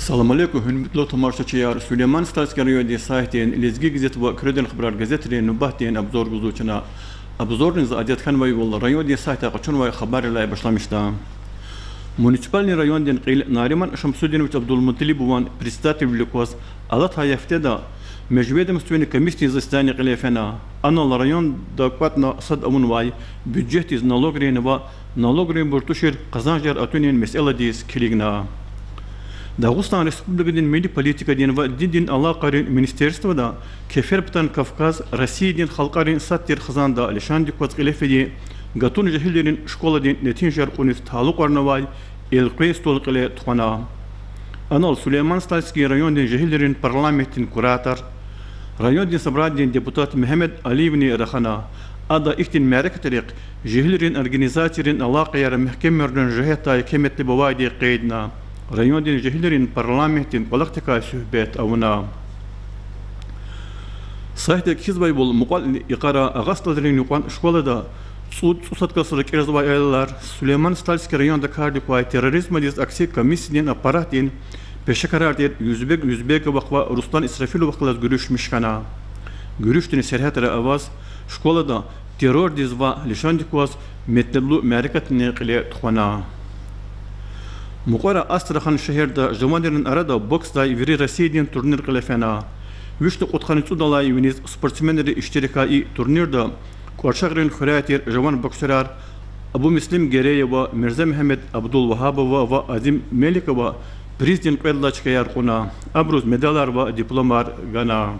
السلام عليكم هنبتلو تمارشة شيار سليمان ستاس كاريو دي سايتين لزجي جزت وكردن خبرات جزترين نبهتين أبزور جزوتنا أبزور نز أديت كان وي والله ريون دي سايتا قشون وي خبار لا بشلامشتا مونيسبالني ريون دين قيل ناريمان شمسودين وش عبد المطلب وان بريستاتيف لكوس الله يفتدا مجويد مستوين كميستي زستاني قليفنا أنا الريون دقاتنا صد أمون واي بجهتيز نالوغرين و نالوغرين برتوشير قزانجر أتونين مسألة ديس كليغنا Дагыстан Республикадин милли политика ден ва дин алакарын министерство да Кеферптан Кавказ Россия ден халкарын саттер хазанда Алишан дикват қилефеди гатун жахилдерин школа ден нетин жарқунис талуқ арнавай элқи стол қиле туқана. Анал Сулейман Стальский район ден жахилдерин парламентин куратор район ден собрат ден депутат Мехмед Алиевни Рахана ада ихтин мәректерик жахилдерин организаторин алақаяр мехкемерден жахеттай кеметли бавайди қейдна ريون دين جهلرين برلمانتين قلقتكا سهبت أونا صحيح كيزباي بول مقال إقارة أغسطلرين يقوان شكولا دا صوت كسر كيرزبا إلار سليمان ستالسكي ريون دا كارديكواي تيروريزم ديز أكسي كميسيين أباراتين بشكرار دير yüzbek وقوا رستان إسرافيل وقلات görüş مشكانا görüş دين سرحات رأواز شكولا دا تيرور ديز وا لشاندكواز متبلو ماركتني قلي تخوانا مقارنة أسترخان شهر دا جوانيرن أرادا بوكس دا يفري رسيدين تورنير قلفنا ويشتو قطخاني تودالا يونيز سبورتسمنري اشتراكي تورنير دا كورشاغرين خرياتير جوان بوكسرار أبو مسلم جيري و مرزا محمد عبد الوهاب و عظيم ملك و بريزدين قيدلا چكيار قونا أبروز مدالار و دبلومار غانا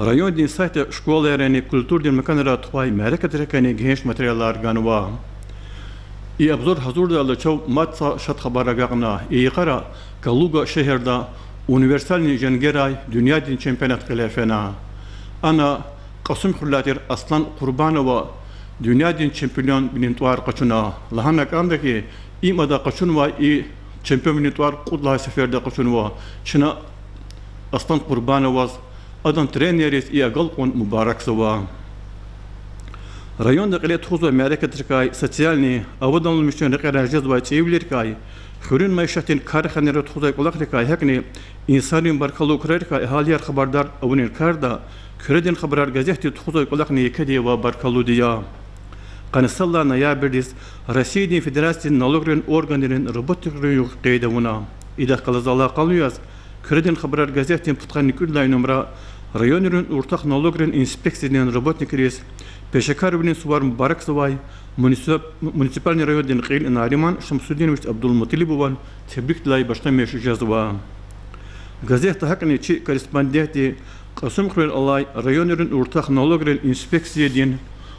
رايون دين سايت شكولاريني كولتور دين مكانرا تخواي ماركة ركاني جهنش ماتريالار غانوا إي أبزور حضور دا لچو ماتسا شد خبارا غاقنا إي قرا كالوغا شهر دا أونيورسالني جنگراي دنيا دين چمپيونات قلافنا أنا قسم خلاتير أصلا قربان و دنيا دين چمپيون بننتوار قچنا لهانا كامدكي إي مدا قچن و إي چمپيون بننتوار قدلا سفر دا قچن و چنا أصلا قربان واز أدن ترينيريس إي أقلقون مبارك سوا ريون دقيقة خوزو ماركة تركاي سوسيالني أودن المشتون رقيرا جزوة تيولير كاي خورين مايشتين كارخاني رت خوزو قلق تركاي هكني إنسانين بركالو كريركاي هاليار خبردار أونين كاردا كردين خبرار غازيحتي تخوزو قلقني كدي وبركالو ديا قنصلا نيابرديس رسيدين فدراسيين نالوغرين أورغانين روبوتيكرين قيدونا إذا قلزالا قالوياز كردين خبرار غازيحتين بطقاني كل نمرة ريونيرين أورتاق نالوغرين إنسبكسيين روبوتيكريس بشكر بن سوار مبارك سواي منسيبالني ريون دين قيل ناريمان شمسودين وش عبد المطلب وان تبريك لاي باشتمش جزوا غازيت هكني تشي كورسبوندنتي قسم خير الله ريونيرن اورتاق نالوغرين انسبكسيا دين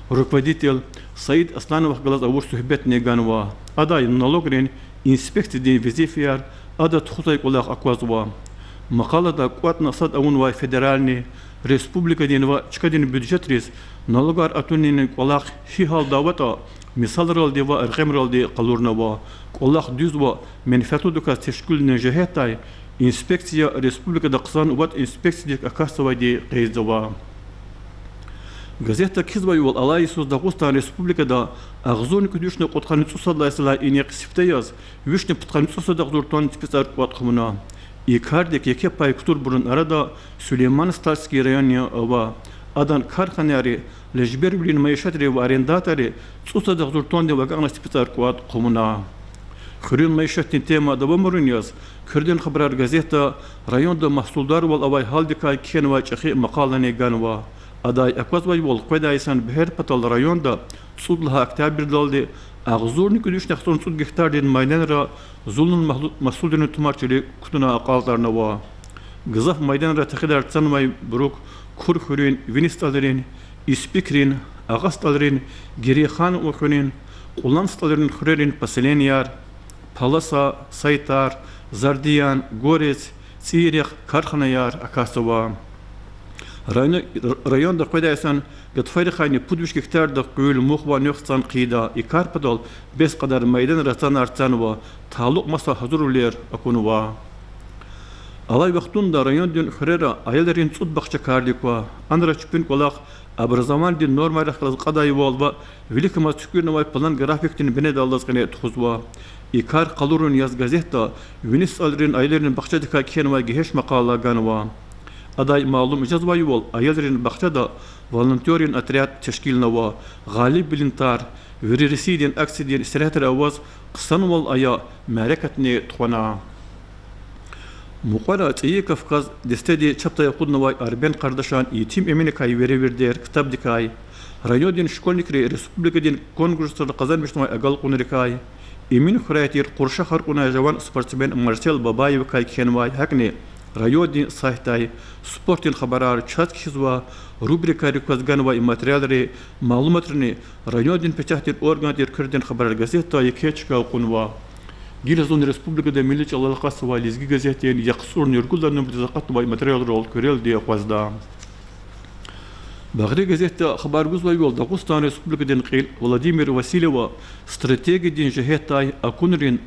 руководитель Саид Асланов глаз авур сухбет неганва ада налогрин инспекция дин визифиар ада тхутай кулах аквазва мақалада кват насад аун вай федеральный республика дин ва чкадин бюджет рис налогар атунин кулах шихал давата мисал рол дева архем рол де қалурнава кулах дюзва менфату дука тешкул нежехетай инспекция республика дақсан ват инспекция акасова де қейзова газета кизбай вол алай сус дагустан республика да агзон кудушны котханы цусадлайсыла инек сифтаяз вишне путканы цусадагдуртон спецар кватхмуна и кардек яке пай кутур бурун арада Сулейман Стальский районе ва адан карханари лежбер блин маишатри ва арендаторы цусадагдуртон де вагана спецар кватхмуна хурин маишаттин тема да бомруньяз кырдын хабар газета районда mahsulдар вол авай халдика кенва чахи мақаланы ганва أداي أكواز ويبول قيدا يسان بهر بطل رايون دا صود لها أكتابير دالدي أغزور نكدوش نختون صود جختار دين مايدان را زولن محصول دين تمارتلي كتنا أقالدار نوا غزاف مايدان را تخدار تسانواي بروك كور خورين وينستالرين إسبيكرين أغاستالرين جريخان وخونين قولانستالرين خورين بسلينيار بالاسا سايتار زارديان غوريس سيريخ كارخانيار أكاسوا رایون در قیده ایسان گتفایل خانی پودوش کهتر در قیل مخوا نخستان قیدا ایکار پدال بیس قدر میدان رسان ارتان و تعلق مسا حضور لیر اکنو و علای وقتون در رایون دین خریرا ایلرین صد بخش کردی که آن را چپین کلاخ образование дин норма рахлаз қадай болва великома цукирновай план графиктин бене даллаз қане тухузва икар қалурун яз газетта винис алрин айлерин бақчадика кенва гехеш мақала ганва адай маалум жазбай бол айлерин бақчада волонтерин отряд тешкилнава ғалиб билинтар веририсидин аксидин истиратер аваз қысан вол ая мәрекатне тухана مقارنة أي كفكاز دستدي شبطة يقود نواي أربعين قردشان يتيم أمريكاي ويريفيردير كتاب دكاي رأيو دين شكولنكري ريسبوبليكا دين كونغرس القزان مش نواي أقل قنركاي إمين خريتير قرشة خرقنا جوان سبورتسمين مارسيل باباي وكاي كينواي هكني رأيو دين صحيحتاي سبورتين خبرار شات كيزوا روبريكا ريكواز غانواي ماتريالري معلوماترني رأيو دين بتاعتين أورغانتير كردين خبرار غازيتا يكيتشكا وقنوا Гилазон республикада милич аллахасова лизги газетен яқсур ниргулдарны бизақатвай материал рол көрел де қвазда. Бағри газетта хабар гузвай бол Дагустан республикадан қил Владимир Васильева стратегия дин жахеттай акунрин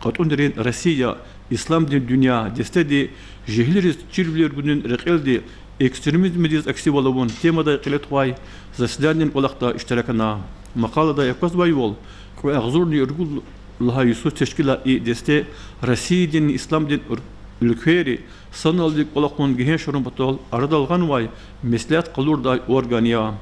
қатунрин Россия ислам дин дүния дестеди жехлерис чирвлер гүнін рақелди экстремизм дез аксивалавун темада қилетвай заседанин олақта иштаракана. Мақалада яқвазвай бол қуағзур ниргул الله يسوع تشكيلة دستة رصيد الإسلام دين الكهري صنع لك قلقون جهين شرم بطل أرد الغنواي مثلات قلور داي أورغانيا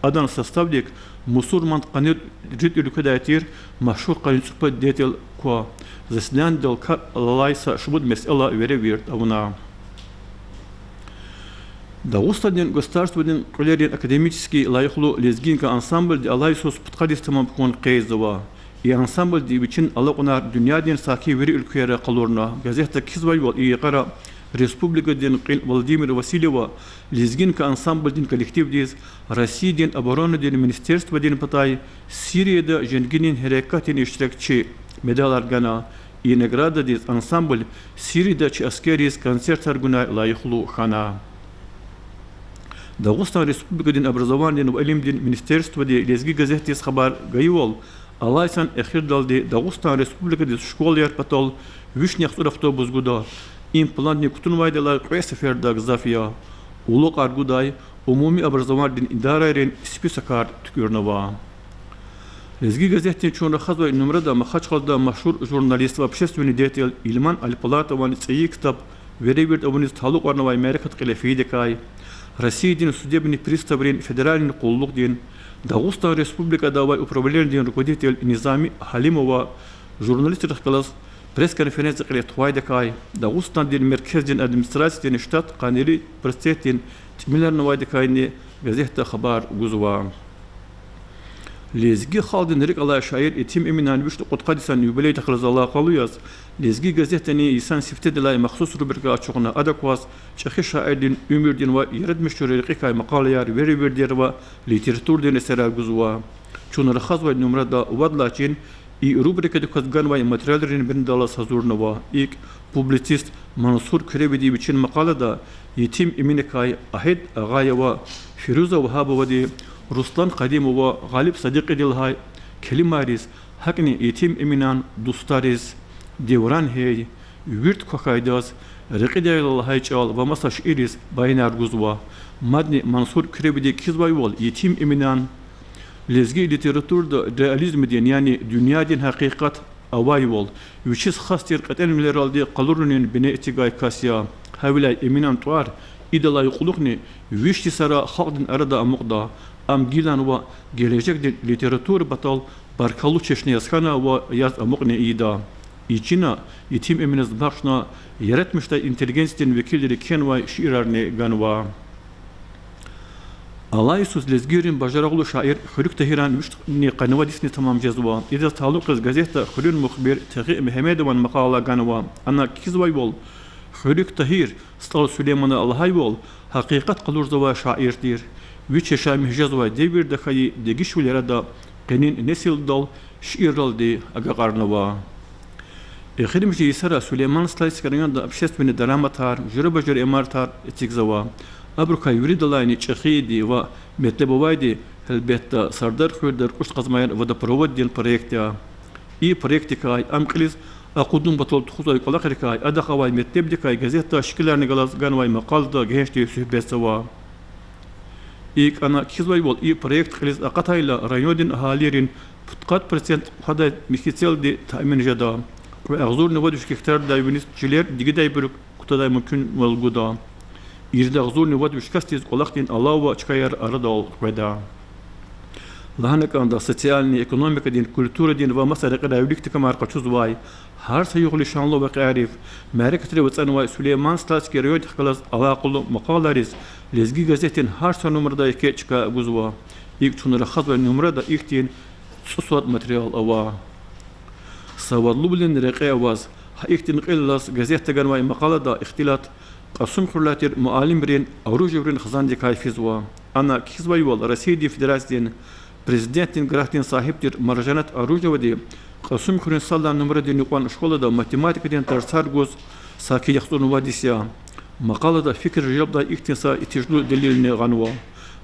أدان سستابلك مصور من قنير جد الكدايتير مشهور قليل سوبر ديتيل كوا زسلان دل كار لايسا شبود مسألة ويريفيرت أونا Дагустан дин государственный коллерин академический лайхлу лезгинка ансамбль де Алайсус подкадистамам кон кейзова и ансамбль дивичин алакунар dünya din saki veri ülkelere kalorna gazete kizvay wal iqara республика din qil Владимир Васильева лезгинка ансамбль din коллектив диз Россия din обороны din министерство din patay Suriye'de jenginin harekatın iştirakçı medalar gana и награда диз ансамбль Suriye'de askeri konsertler günay layıklı khana Дагустан республика din образования и илим din министерство din lezgi gazete xabar gayol Алайсан эхир далди Дагустан республика диз школы ярпатол вишнях автобус гуда имплант не кутунвайдалар квесефердаг зафия улук аргудай умуми образование идарайрен списакар тükürnova Лезги газете чон хазва номерда махачхалда машхур журналист ва общественный деятель Ильман Аль-Палатован цей китап веревирд абуниз талук арнавай мерекат килефидекай Россия дин судебный пристав рен федеральный куллук дин Дагустан республика давай управление руководитель Низами Халимова журналист рассказал пресс-конференция килетвай декай Дагустан дин меркез дин администрация дин штат канили пресс дин тимилерновай декайни газета хабар гузва Лезги халдин рик алай шаир итим иминан вишт qutqadisan юбилей тахлазалла қалуяз Лезги газетани исан сифтедилай махсус рубрика ачуғна адаквас чахи шаирдин умирдин ва ярад мишчури рикай мақалияр верибердер ва литературдин эсера гузва чун рахазва нумрада увадлачин и рубрика дуказган ва материалрин биндала сазурнова ик публицист Мансур Кребеди бичин мақалада итим иминекай ахид агаява Фируза Вахабовади Руслан Кадимова, Галиб Садик Идилхай, Келимарис, Хакни Итим Иминан, Дустарис, Девран Хей, Вирт Кохайдас, Рекидайл Хайчал, Вамасаш Ирис, Байнар Гузва, Мадни Мансур Кребеди Кизвайвол, Итим Иминан, Лезги литературда реализм дин, яни dünya din hakikat avayvol, вичис хастир катен милералди қалурнин бине этигай касия, хавилай Иминан туар, идалай қулукни, вишти сара халдин арада амуqda, Am gilan va gelecek literatür batal barkalu çeşne yazkana va yaz amukne ida. İçina itim eminiz başna yaratmışta inteligensiyetin vekilleri ken va şiirarne ganva. Alaysus lezgirin bajaraglu şair Hürük Tehiran müştni qanwa disni tamam jazwa. İda taluqız gazeta Hürün muxbir Taghi Mehmedovan maqala ganwa. Ana kizvay bol Hürük Tahir Stal Süleyman Allahayvol haqiqat qılurza şairdir. Виче шами жазва девир дахаи дегишулерада кенин несилдал шииралди агагарнова. Эхидимжи исара Сулейман Слайскаринда общественный драматар, журабажур эмартар этикзава. Абрука юридалайни чахиди ва метлебовайди хелбетта сардар хурдар кушказмайр водопровод дин проекта. И проектикай амклиз aqudun batol tuxuzay qalaqrikay adaqaway mettebdikay gazeta şikillarni galaz ganvay maqalda gehşti sühbetsava. İlk ana kizvay bol iyi proyekt kiliz akatayla rayonun ahalirin putkat % hada mikisel de tahmin jada ve ağzur neva düşük hektar dayvinistçiler digiday bir kutaday mümkün olguda. İrde ağzur neva düşük kastiz olaqtin Allah ve çıkayar arada ol veda. Lahanakanda sosyalni, ekonomika din, kultura din ve masada kadavlikti kamar kaçuz vay. Her sayıqlı şanlı ve qarif. Merketli ve tsanvay Süleyman Stas keriyot xalas alaqlı maqalariz. Lezgi gazetin her son numarada iki çıka guzva. İlk çunlara xaz ve numarada ilktin susvat materyal ava. Savadlı bilen raqi avaz. İlktin qillas gazete ganvay maqalada ihtilat قسم خلاتير معلم برين أوروج برين خزان دي كايفيزوا أنا كيزواي وال رسيدي فدراسيين بريزيدنتين غرافتين صاحبتير مرجانات أوروج ودي قسم خلين صالة نمرة دي نقوان شكولة دا ماتيماتيك دين ترسار جوز ساكي يخطون واديسيا مقالة دا فكر جلب دا اكتنسا اتجلو دليل نغانوا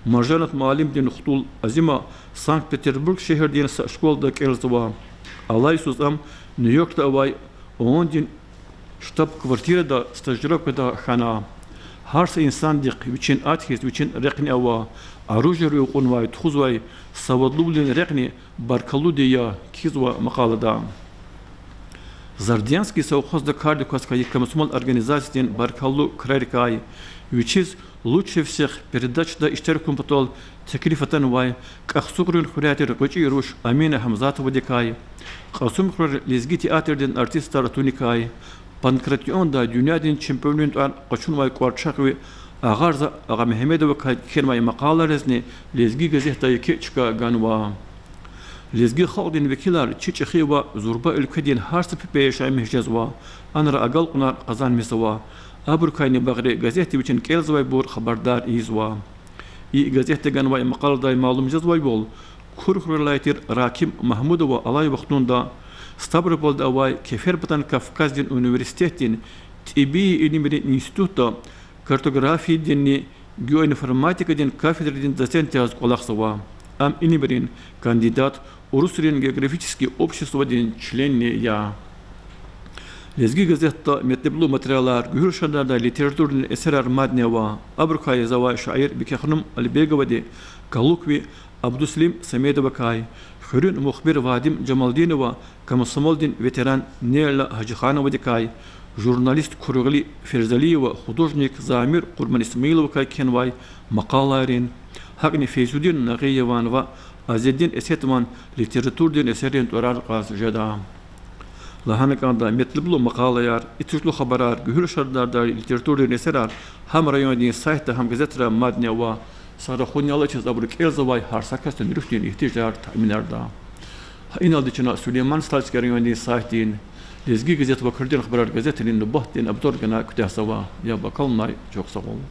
مرجانات معلم دين خطول أزيما سانك بيتربورغ شهر دين شكول دا كيلزوا الله يسوس أم نيويورك دا أواي اون دين штаб-квартирада стажировкада хана. Харс инсан дик вичин атхис вичин рекни ава оружие руқунвай тхузвай савадлублин рекни баркалудия кизва мақалада. Зардянский совхозда кардикоска комсомол организациен баркалу крарикай вичиз лучше всех передачда иштаркум потол теклифатан вай кахсукрун хурятир кочи руш Амина Хамзатова дикай қасум хур лезги театрден артистар туникай Pankratiyon'da dünyanın şampiyonluğun kaçın vay kuarçak ve ağarza ağa Mehmedova kermay maqalaresni lezgi gazetayı ki çıka ganva. Lezgi xalqın vekiller çiçeği ve zurba ülkedin her sebebi yaşay mehcezva. Anra agal kunar kazan mesava. Aburkayni bagri gazete için kelzvay bur haberdar izva. İyi gazete ganvay maqaladay malum cezvay bol. Kurhurlaytir Rakim Mahmudova alay vaxtunda Stavropol'da avay Keferbatan Kafkaz'ın üniversitetin Tibi İlimleri İnstitut'ta kartografi dini geoinformatika din kafedradin docent yaz kolaqsava. Am İlimlerin kandidat Rusya'nın geografiski общества din çlenni ya. Lezgi gazetta mekteblu materiallar, gühürşanlarda literatürün eserer madneva, Abrukay zava şair Bikakhnum Albegavadi, Kalukvi Abduslim Samedova Kay, Hürün muhbir Vadim Camaldinova, Komsomoldin veteran Nela Hacıkhanova Dikay, jurnalist Kurugli Ferzaliyeva, hudожник Zamir Kurban İsmailova Kay Kenvay, makalarin, Hakni Feyzudin Nagiyevanova, Azeddin Esetman, literatürdin eserin torar qaz jada. Lahanakanda metliblu maqalayar, ituşlu habarar, gühür şartlarda literatürdin eserar, ham rayondin saytta ham gazetera madneva, Sarıkhunyalı çiz abruk elzavay harsakasın rüftin ihtiyaçlar tahminlarda. İnaldı çına Süleyman Stalsker'in saytin lezgi gazete bakırdın haber gazetenin nubahtin abdurgana kütahsava ya bakalım çok sağ olun.